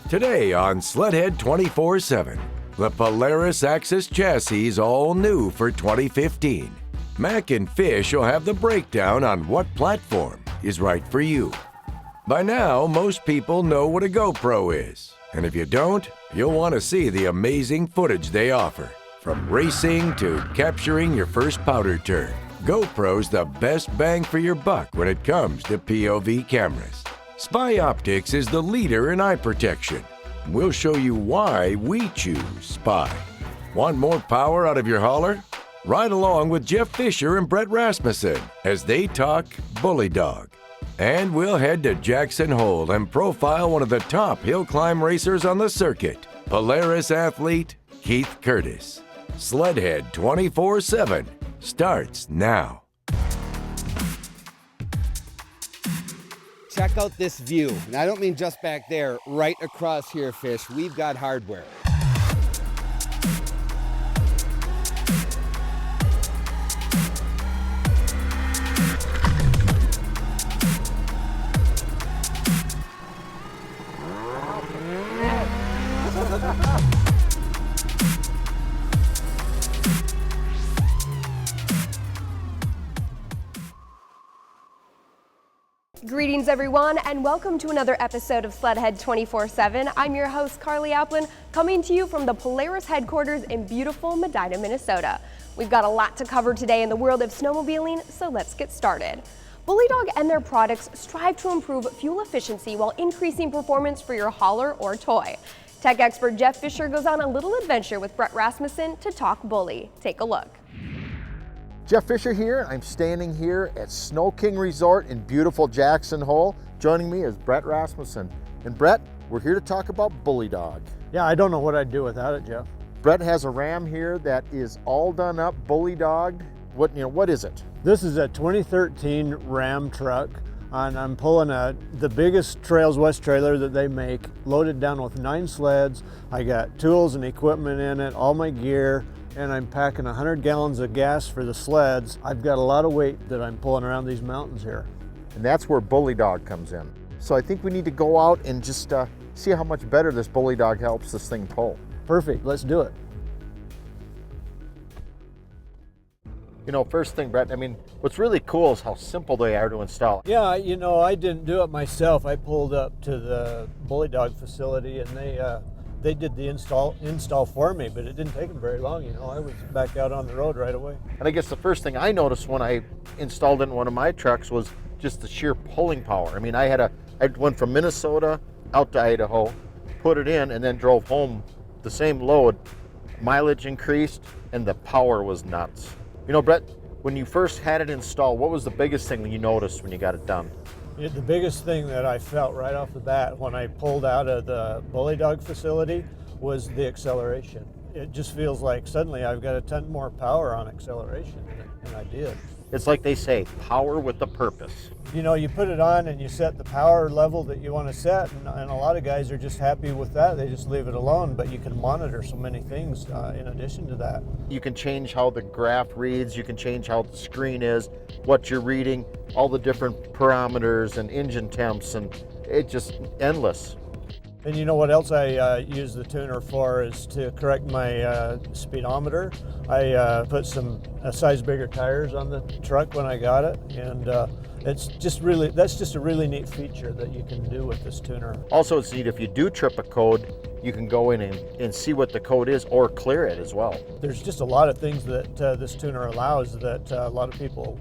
Today on Sledhead 24/7, the Polaris Axis chassis all new for 2015. Mac and Fish will have the breakdown on what platform is right for you. By now, most people know what a GoPro is, and if you don't, you'll want to see the amazing footage they offer. From racing to capturing your first powder turn, GoPro's the best bang for your buck when it comes to POV cameras. Spy Optics is the leader in eye protection. We'll show you why we choose Spy. Want more power out of your hauler? Ride along with Jeff Fisher and Brett Rasmussen as they talk Bully Dog. And we'll head to Jackson Hole and profile one of the top hill climb racers on the circuit, Polaris athlete Keith Curtis. Sledhead 24/7 starts now. Check out this view. And I don't mean just back there, right across here, Fish. We've got hardware. Greetings everyone, and welcome to another episode of Sledhead 24/7. I'm your host Carly Applin, coming to you from the Polaris headquarters in beautiful Medina, Minnesota. We've got a lot to cover today in the world of snowmobiling, so let's get started. Bully Dog and their products strive to improve fuel efficiency while increasing performance for your hauler or toy. Tech expert Jeff Fisher goes on a little adventure with Brett Rasmussen to talk Bully. Take a look. Jeff Fisher here. I'm standing here at Snow King Resort in beautiful Jackson Hole. Joining me is Brett Rasmussen. And Brett, we're here to talk about Bully Dog. Yeah, I don't know what I'd do without it, Jeff. Brett has a Ram here that is all done up, Bully Dogged. What is it? This is a 2013 Ram truck, and I'm pulling the biggest Trails West trailer that they make, loaded down with 9 sleds. I got tools and equipment in it, all my gear, and I'm packing 100 gallons of gas for the sleds. I've got a lot of weight that I'm pulling around these mountains here. And that's where Bully Dog comes in. So I think we need to go out and just see how much better this Bully Dog helps this thing pull. Perfect, let's do it. You know, first thing, Brett, I mean, what's really cool is how simple they are to install. Yeah, you know, I didn't do it myself. I pulled up to the Bully Dog facility, and they did the install for me, but it didn't take them very long. You know, I was back out on the road right away. And I guess the first thing I noticed when I installed it in one of my trucks was just the sheer pulling power. I mean, I went from Minnesota out to Idaho, put it in, and then drove home the same load. Mileage increased, and the power was nuts. You know, Brett, when you first had it installed, what was the biggest thing that you noticed when you got it done? The biggest thing that I felt right off the bat when I pulled out of the Bully Dog facility was the acceleration. It just feels like suddenly I've got a ton more power on acceleration than I did. It's like they say, power with a purpose. You know, you put it on and you set the power level that you want to set, and a lot of guys are just happy with that. They just leave it alone, but you can monitor so many things in addition to that. You can change how the graph reads, you can change how the screen is, what you're reading, all the different parameters and engine temps, and it's just endless. And you know what else I use the tuner for is to correct my speedometer. I put some size bigger tires on the truck when I got it, and that's just a really neat feature that you can do with this tuner. Also, it's neat if you do trip a code, you can go in and see what the code is or clear it as well. There's just a lot of things that this tuner allows that a lot of people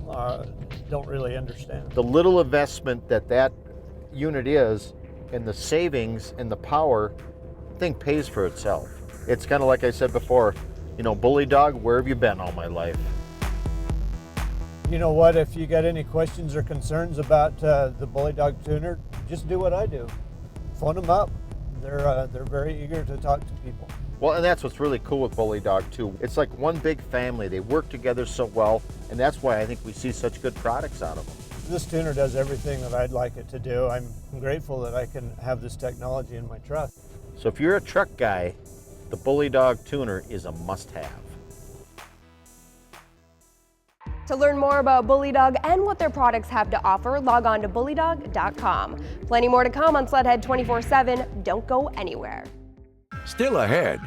don't really understand. The little investment that unit is, and the savings and the power, I think pays for itself. It's kind of like I said before, you know, Bully Dog, where have you been all my life? You know what, if you got any questions or concerns about the Bully Dog tuner, just do what I do. Phone them up. They're very eager to talk to people. Well, and that's what's really cool with Bully Dog too. It's like one big family. They work together so well, and that's why I think we see such good products out of them. This tuner does everything that I'd like it to do. I'm grateful that I can have this technology in my truck. So if you're a truck guy, the Bully Dog tuner is a must-have. To learn more about Bully Dog and what their products have to offer, log on to bullydog.com. Plenty more to come on Sledhead 24/7. Don't go anywhere. Still ahead,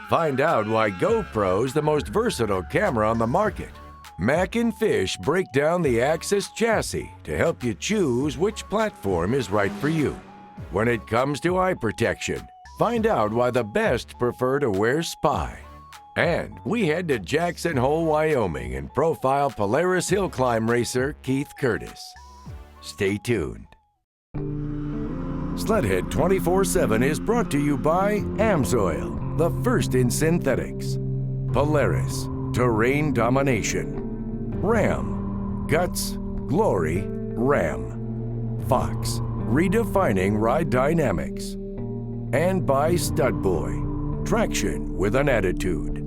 find out why GoPro's the most versatile camera on the market. Mac and Fish break down the Axis chassis to help you choose which platform is right for you. When it comes to eye protection, find out why the best prefer to wear Spy. And we head to Jackson Hole, Wyoming and profile Polaris hill climb racer Keith Curtis. Stay tuned. Sledhead 24/7 is brought to you by AMSOIL, the first in synthetics. Polaris, terrain domination. Ram, guts, glory, Ram. Fox, redefining ride dynamics. And by Stud Boy, traction with an attitude.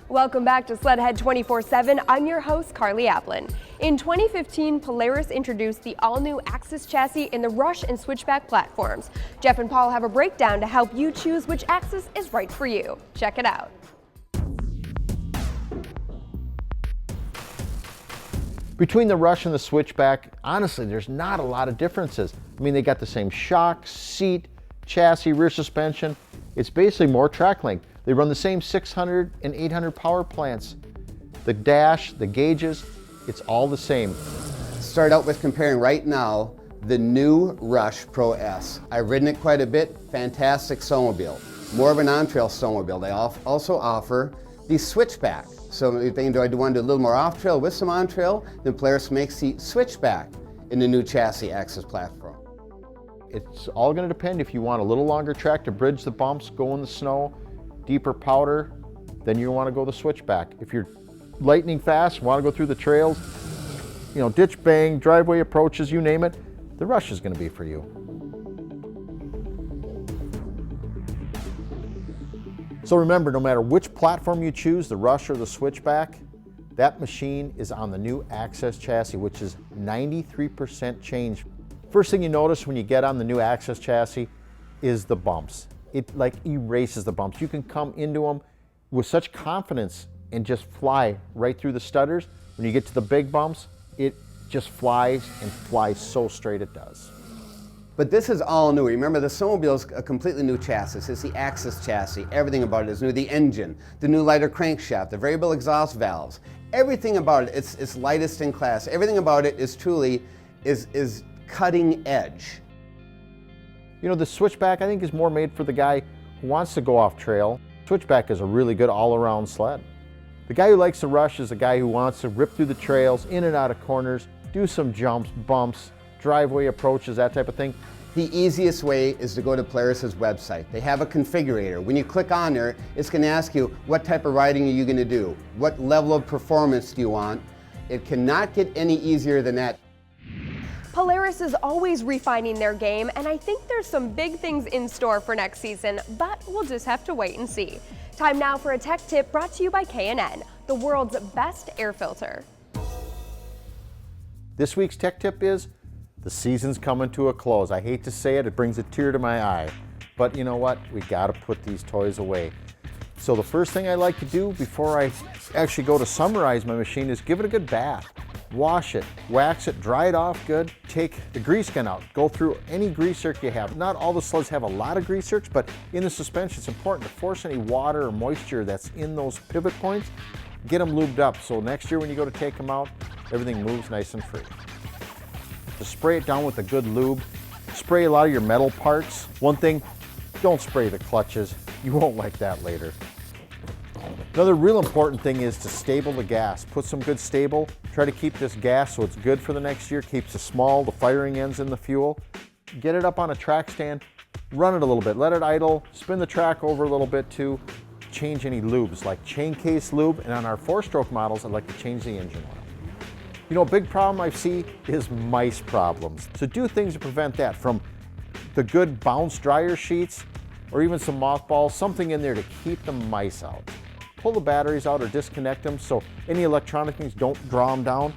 Welcome back to Sledhead 24/7. I'm your host, Carly Applin. In 2015, Polaris introduced the all-new Axis chassis in the Rush and Switchback platforms. Jeff and Paul have a breakdown to help you choose which Axis is right for you. Check it out. Between the Rush and the Switchback, honestly, there's not a lot of differences. I mean, they got the same shock, seat, chassis, rear suspension. It's basically more track length. They run the same 600 and 800 power plants. The dash, the gauges, it's all the same. Start out with comparing right now the new Rush Pro S. I've ridden it quite a bit. Fantastic snowmobile. More of an on-trail snowmobile. They also offer the Switchback. So if they want to do a little more off-trail with some on-trail, then Polaris makes the Switchback in the new chassis Axis platform. It's all going to depend if you want a little longer track to bridge the bumps, go in the snow, deeper powder, then you want to go the Switchback. If you're lightning fast, want to go through the trails, you know, ditch bang, driveway approaches, you name it, the Rush is going to be for you. So remember, no matter which platform you choose, the Rush or the Switchback, that machine is on the new Axis chassis, which is 93% change. First thing you notice when you get on the new Axis chassis is the bumps. It like erases the bumps. You can come into them with such confidence and just fly right through the studders. When you get to the big bumps, it just flies and flies so straight it does. But this is all new. Remember, the snowmobile is a completely new chassis. It's the Axis chassis. Everything about it is new. The engine, the new lighter crankshaft, the variable exhaust valves, everything about it, it's lightest in class. Everything about it is truly is cutting edge. You know, the Switchback, I think, is more made for the guy who wants to go off trail. Switchback is a really good all-around sled. The guy who likes the Rush is the guy who wants to rip through the trails, in and out of corners, do some jumps, bumps, driveway approaches, that type of thing. The easiest way is to go to Polaris's website. They have a configurator. When you click on there, it's going to ask you what type of riding are you going to do? What level of performance do you want? It cannot get any easier than that. Polaris is always refining their game, and I think there's some big things in store for next season, but we'll just have to wait and see. Time now for a tech tip brought to you by K&N, the world's best air filter. This week's tech tip is, the season's coming to a close. I hate to say it, it brings a tear to my eye. But you know what? We gotta put these toys away. So the first thing I like to do before I actually go to summarize my machine is give it a good bath. Wash it, wax it, dry it off good. Take the grease gun out. Go through any grease zerk you have. Not all the sleds have a lot of grease zerks, but in the suspension it's important to force any water or moisture that's in those pivot points. Get them lubed up so next year when you go to take them out, everything moves nice and free. To spray it down with a good lube, spray a lot of your metal parts. One thing, don't spray the clutches. You won't like that later. Another real important thing is to stable the gas. Put some good stable. Try to keep this gas so it's good for the next year. Keeps the firing ends in the fuel. Get it up on a track stand. Run it a little bit. Let it idle. Spin the track over a little bit too. Change any lubes like chain case lube. And on our 4-stroke models, I'd like to change the engine oil. You know, a big problem I see is mice problems. So do things to prevent that, from the good bounce dryer sheets or even some mothballs, something in there to keep the mice out. Pull the batteries out or disconnect them so any electronic things don't draw them down.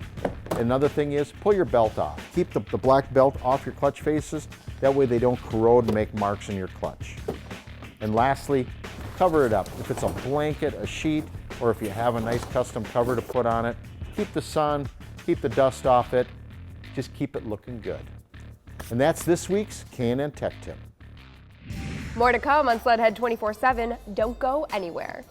Another thing is pull your belt off. Keep the black belt off your clutch faces. That way they don't corrode and make marks in your clutch. And lastly, cover it up. If it's a blanket, a sheet, or if you have a nice custom cover to put on it, keep the sun, keep the dust off it, just keep it looking good. And that's this week's K&N Tech Tip. More to come on Sledhead 24/7. Don't go anywhere.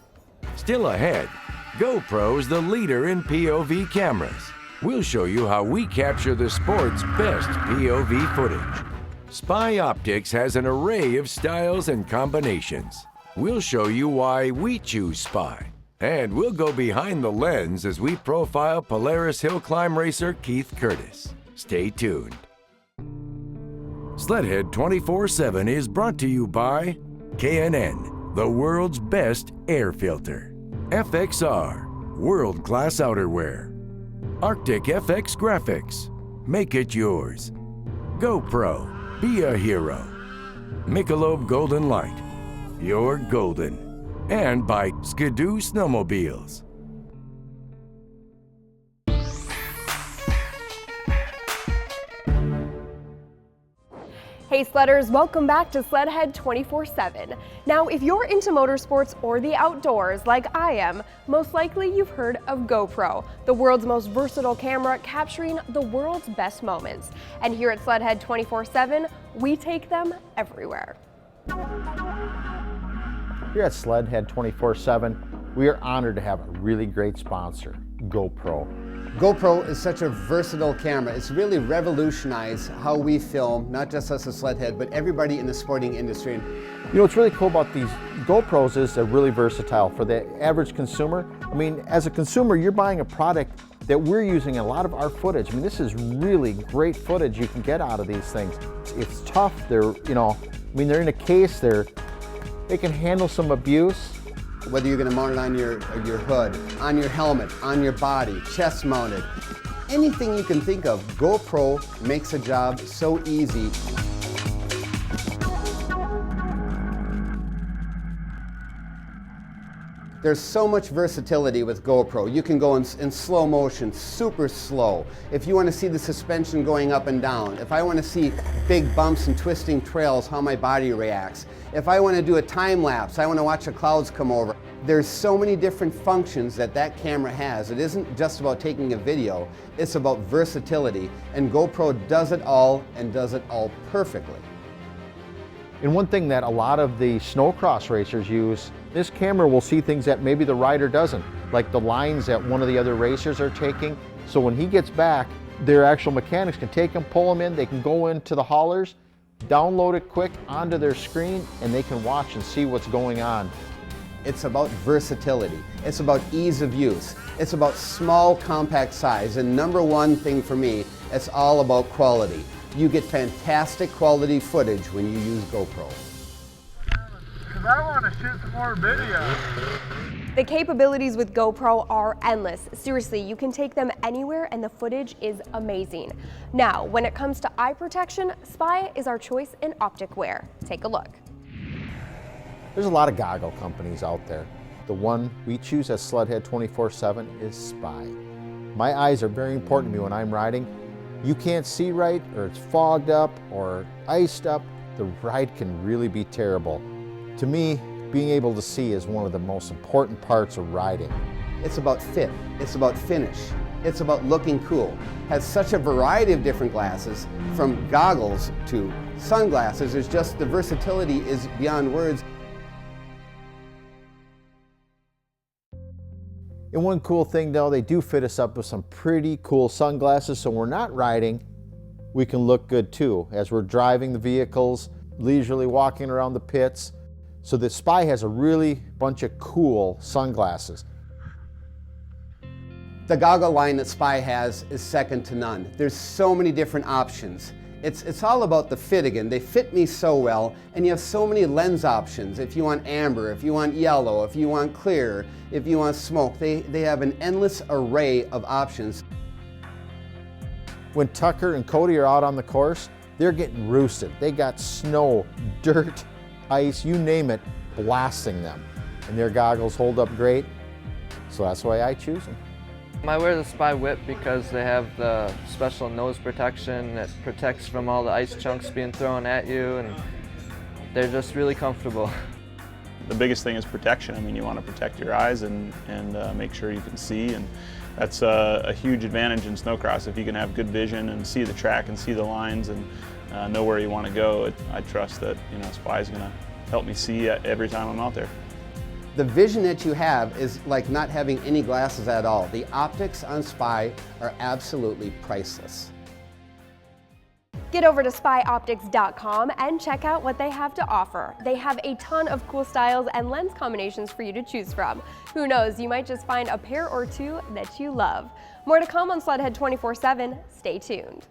Still ahead, GoPro's the leader in POV cameras. We'll show you how we capture the sport's best POV footage. Spy Optics has an array of styles and combinations. We'll show you why we choose Spy. And we'll go behind the lens as we profile Polaris hill climb racer Keith Curtis. Stay tuned. Sledhead 24/7 is brought to you by K&N, the world's best air filter. FXR, world-class outerwear. Arctic FX Graphics, make it yours. GoPro, be a hero. Michelob Golden Light, you're golden. And by Skidoo Snowmobiles. Hey Sledders, welcome back to Sledhead 24/7. Now, if you're into motorsports or the outdoors like I am, most likely you've heard of GoPro, the world's most versatile camera capturing the world's best moments. And here at Sledhead 24/7, we take them everywhere. Here at Sledhead 24/7, we are honored to have a really great sponsor, GoPro. GoPro is such a versatile camera. It's really revolutionized how we film, not just us at Sledhead, but everybody in the sporting industry. You know what's really cool about these GoPros is they're really versatile for the average consumer. I mean, as a consumer, you're buying a product that we're using in a lot of our footage. I mean, this is really great footage you can get out of these things. It's tough. They're, they're in a case. They can handle some abuse. Whether you're going to mount it on your hood, on your helmet, on your body, chest mounted, anything you can think of, GoPro makes a job so easy. There's so much versatility with GoPro. You can go in slow motion, super slow. If you want to see the suspension going up and down, if I want to see big bumps and twisting trails, how my body reacts. If I want to do a time lapse, I want to watch the clouds come over. There's so many different functions that camera has. It isn't just about taking a video, it's about versatility. And GoPro does it all and does it all perfectly. And one thing that a lot of the snowcross racers use, this camera will see things that maybe the rider doesn't, like the lines that one of the other racers are taking. So when he gets back, their actual mechanics can take them, pull them in, they can go into the haulers, download it quick onto their screen, and they can watch and see what's going on. It's about versatility. It's about ease of use. It's about small, compact size. And number one thing for me, it's all about quality. You get fantastic quality footage when you use GoPro. Because I want to shoot some more video. The capabilities with GoPro are endless. Seriously, you can take them anywhere and the footage is amazing. Now, when it comes to eye protection, Spy is our choice in optic wear. Take a look. There's a lot of goggle companies out there. The one we choose as Sledhead 24/7 is Spy. My eyes are very important to me when I'm riding. You can't see right, or it's fogged up or iced up, the ride can really be terrible. To me, being able to see is one of the most important parts of riding. It's about fit, it's about finish, it's about looking cool. Has such a variety of different glasses, from goggles to sunglasses. There's just, the versatility is beyond words. And one cool thing though, they do fit us up with some pretty cool sunglasses, so when we're not riding, we can look good too, as we're driving the vehicles, leisurely walking around the pits. So the Spy has a really bunch of cool sunglasses. The goggle line that Spy has is second to none. There's so many different options. It's all about the fit again. They fit me so well, and you have so many lens options. If you want amber, if you want yellow, if you want clear, if you want smoke, they have an endless array of options. When Tucker and Cody are out on the course, they're getting roosted. They got snow, dirt, ice, you name it, blasting them. And their goggles hold up great, so that's why I choose them. I wear the Spy Whip because they have the special nose protection that protects from all the ice chunks being thrown at you, and they're just really comfortable. The biggest thing is protection. I mean, you want to protect your eyes and make sure you can see, and that's a huge advantage in snowcross. If you can have good vision and see the track and see the lines and know where you want to go, I trust that Spy is going to help me see every time I'm out there. The vision that you have is like not having any glasses at all. The optics on Spy are absolutely priceless. Get over to spyoptics.com and check out what they have to offer. They have a ton of cool styles and lens combinations for you to choose from. Who knows, you might just find a pair or two that you love. More to come on Sledhead 24/7. Stay tuned.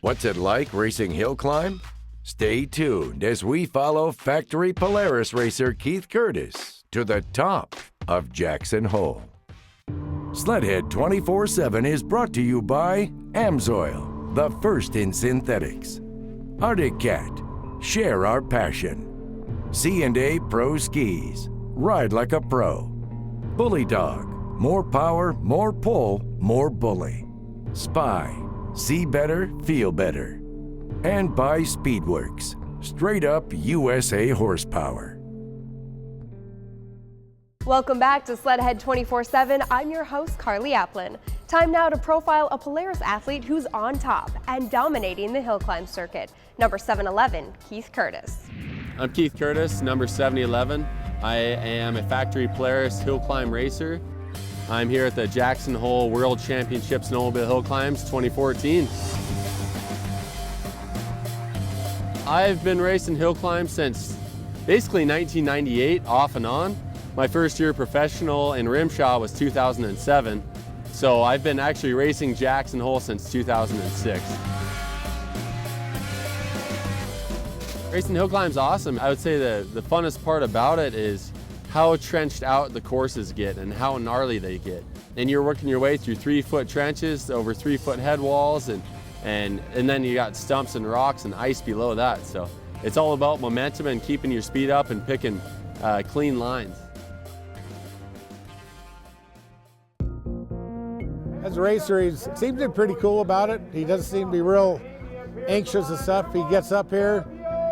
What's it like racing hill climb? Stay tuned as we follow factory Polaris racer Keith Curtis to the top of Jackson Hole. Sledhead 24/7 is brought to you by Amsoil, the first in synthetics. Arctic Cat, share our passion. C&A Pro Skis, ride like a pro. Bully Dog, more power, more pull, more bully. Spy, see better, feel better. And by Speedworks, straight up USA horsepower. Welcome back to Sledhead 24/7. I'm your host, Carly Applin. Time now to profile a Polaris athlete who's on top and dominating the hill climb circuit. Number 711, Keith Curtis. I'm Keith Curtis, number 711. I am a factory Polaris hill climb racer. I'm here at the Jackson Hole World Championship Snowmobile Hill Climbs 2014. I've been racing hill climbs since basically 1998, off and on. My first year professional in rimshot was 2007, so I've been actually racing Jackson Hole since 2006. Racing hill climb's awesome. I would say the funnest part about it is how trenched out the courses get and how gnarly they get. And you're working your way through 3-foot trenches over 3-foot head walls, and then you got stumps and rocks and ice below that. So it's all about momentum and keeping your speed up and picking clean lines. As a racer, he seems to be pretty cool about it. He doesn't seem to be real anxious and stuff. He gets up here,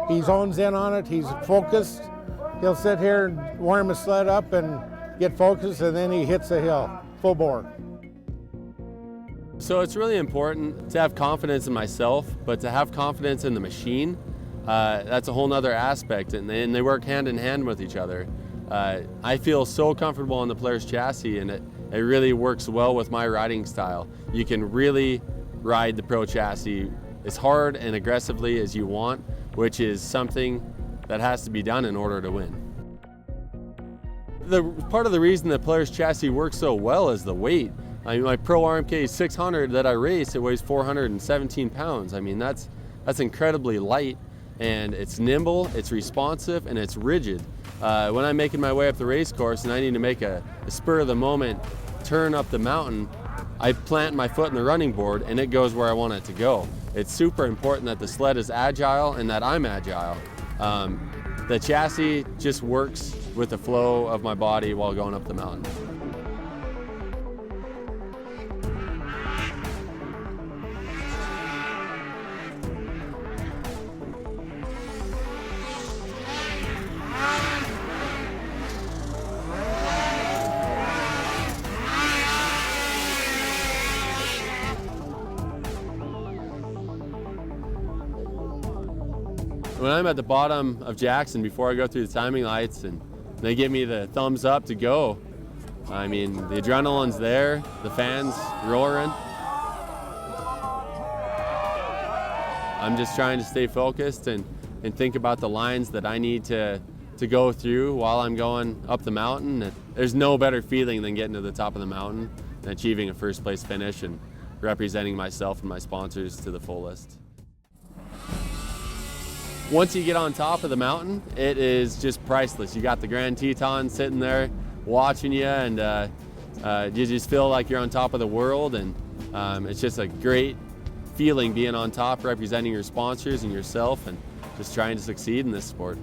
he zones in on it, he's focused. He'll sit here and warm his sled up and get focused, and then he hits the hill, full bore. So it's really important to have confidence in myself, but to have confidence in the machine, that's a whole nother aspect, and they work hand in hand with each other. I feel so comfortable on the Polaris chassis, and it really works well with my riding style. You can really ride the Pro chassis as hard and aggressively as you want, which is something that has to be done in order to win. Part of the reason the Polaris chassis works so well is the weight. I mean, my Pro RMK 600 that I race, it weighs 417 pounds. I mean, that's incredibly light, and it's nimble, it's responsive, and it's rigid. When I'm making my way up the race course and I need to make a spur of the moment turn up the mountain, I plant my foot in the running board and it goes where I want it to go. It's super important that the sled is agile and that I'm agile. The chassis just works with the flow of my body while going up the mountain. When I'm at the bottom of Jackson, before I go through the timing lights and they give me the thumbs up to go, I mean, the adrenaline's there, the fans roaring. I'm just trying to stay focused and think about the lines that I need to go through while I'm going up the mountain. There's no better feeling than getting to the top of the mountain and achieving a first place finish and representing myself and my sponsors to the fullest. Once you get on top of the mountain, it is just priceless. You got the Grand Teton sitting there watching you, and you just feel like you're on top of the world, and it's just a great feeling being on top, representing your sponsors and yourself, and just trying to succeed in this sport.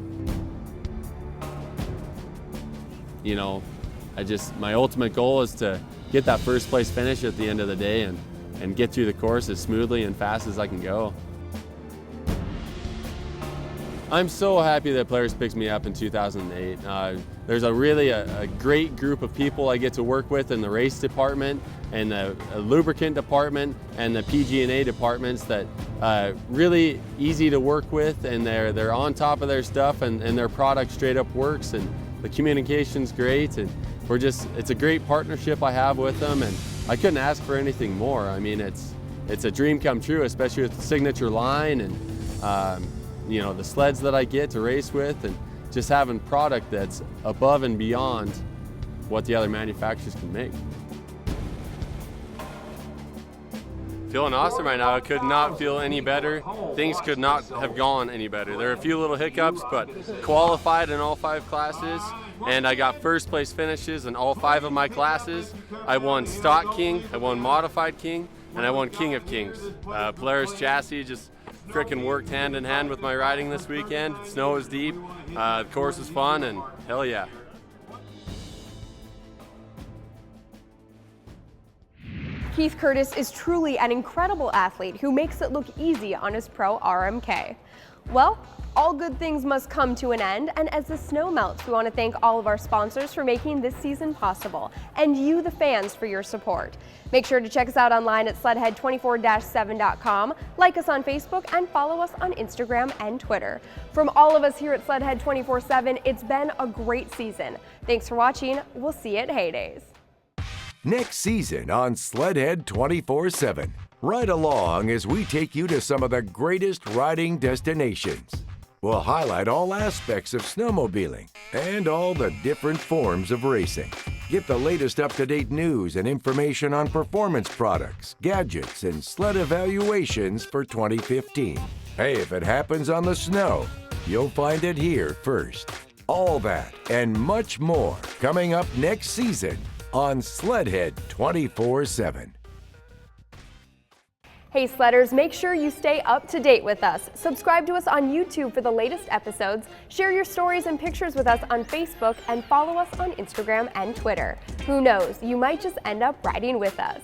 You know, my ultimate goal is to get that first place finish at the end of the day and get through the course as smoothly and fast as I can go. I'm so happy that Polaris picked me up in 2008. There's a great group of people I get to work with in the race department and the lubricant department and the PG&A departments that really easy to work with, and they're on top of their stuff, and their product straight up works, and the communication's great, and it's a great partnership I have with them, and I couldn't ask for anything more. I mean, it's a dream come true, especially with the signature line and you know, the sleds that I get to race with, and just having product that's above and beyond what the other manufacturers can make. Feeling awesome right now. I could not feel any better. Things could not have gone any better. There are a few little hiccups, but qualified in all 5 classes, and I got first place finishes in all 5 of my classes. I won Stock King, I won Modified King, and I won King of Kings. Polaris chassis just frickin' worked hand in hand with my riding this weekend. Snow was deep, the course was fun, and hell yeah. Keith Curtis is truly an incredible athlete who makes it look easy on his pro RMK. Well, all good things must come to an end, and as the snow melts, we want to thank all of our sponsors for making this season possible, and you, the fans, for your support. Make sure to check us out online at sledhead24-7.com, like us on Facebook, and follow us on Instagram and Twitter. From all of us here at Sledhead 24/7, it's been a great season. Thanks for watching. We'll see you at Haydays. Next season on Sledhead 24/7. Ride along as we take you to some of the greatest riding destinations. We'll highlight all aspects of snowmobiling and all the different forms of racing. Get the latest up-to-date news and information on performance products, gadgets, and sled evaluations for 2015. Hey, if it happens on the snow, you'll find it here first. All that and much more coming up next season on Sledhead 24/7. Hey Sledders, make sure you stay up to date with us. Subscribe to us on YouTube for the latest episodes, share your stories and pictures with us on Facebook, and follow us on Instagram and Twitter. Who knows, you might just end up riding with us.